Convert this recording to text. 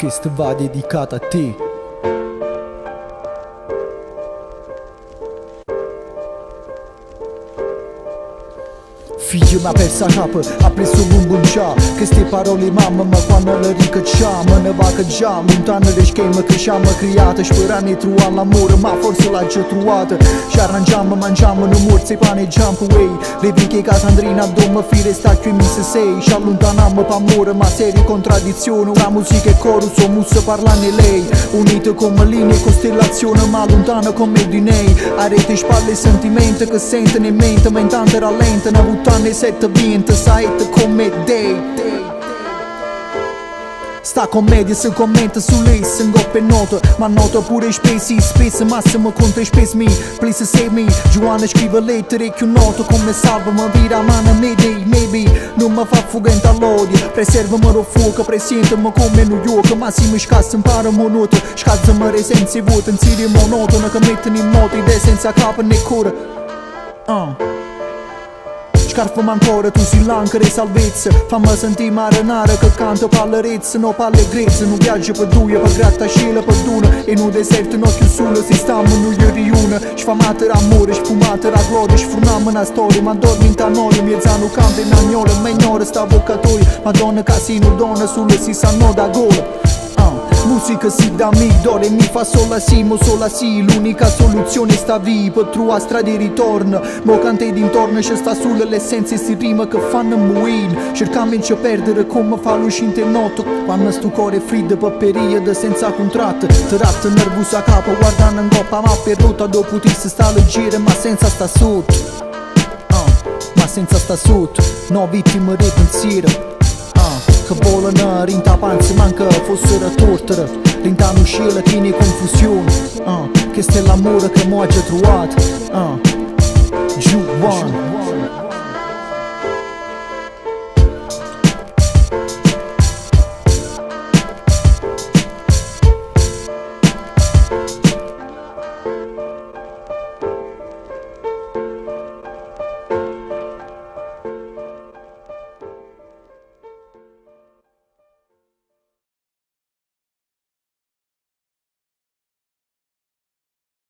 Questo va dedicato a te. Figlio mi ha perso la capa, ha preso un buncia. Queste parole mamma, ma quando le ricaccia me ne va che già lontano da schema che ci hanno creato. Sperando di trovare l'amore, ma forse l'ha già trovato. Ci arrangiamo, mangiamo, non morsi e pane e jump away. Le vecchie casandrine a domo, fire sta qui mi se sei. Ci allontaniamo per amore, ma serie contraddizione. Tra musica e coro, so musso parlando lei. Unite come linee e costellazione, ma lontano come di nei. A rete spalle e sentimenti che sentono in mente, ma intanto rallentano, buttando e sette vinte, saete come dei. Sta commedia si commenta su lei, se ngoppe noto, ma noto pure spesi, spesso massimo contro i spesi mi, please save me. Giovanna scrive lettere che un noto come salva, ma vira a mano maybe, non mi fa fugente all'odio, preservami lo fuoco, presientami come New York, ma se mi scassa impara monoto, scazzami re senza voto, in serie monotono che mettono in moto idee senza capo né cuore. Scarfami ancora, tu sei l'ancora e salvezza. Fammi sentire marinare che canto pallerezza, no palle grezze. Non viaggio per due, per grattacielo per duna. E non deserto, no più solo, si stiamo in gli riuna. Sfamate d'amore, sfumate da gloria. Sfurniamo una storia, ma dormi in noia. Miezzano canto in agnore, ma ignora sta vocatoria. Madonna casino, donna sulle si sanno da gola. Musica si da mi, do re mi fa sola si, mo sola si. L'unica soluzione sta via, per trovare strada di ritorno. Mo cante d'intorno ci sta sulle l'essenza e si rima che fanno muin. Cercamo di perdere come fa l'uscita in notte. Quando sto cuore è freddo per periodi senza contratto. Ti ratta nervoso a capo guardando in coppa ma per rotta. Dopo ti si sta leggere ma senza sta sotto. Ma senza sta sotto, no vittime di pensiero. Che volano rinta panza manca fossero torture. Rinta non scela tiene confusione. Questo è l'amore che mo' ha già trovato. Giù one.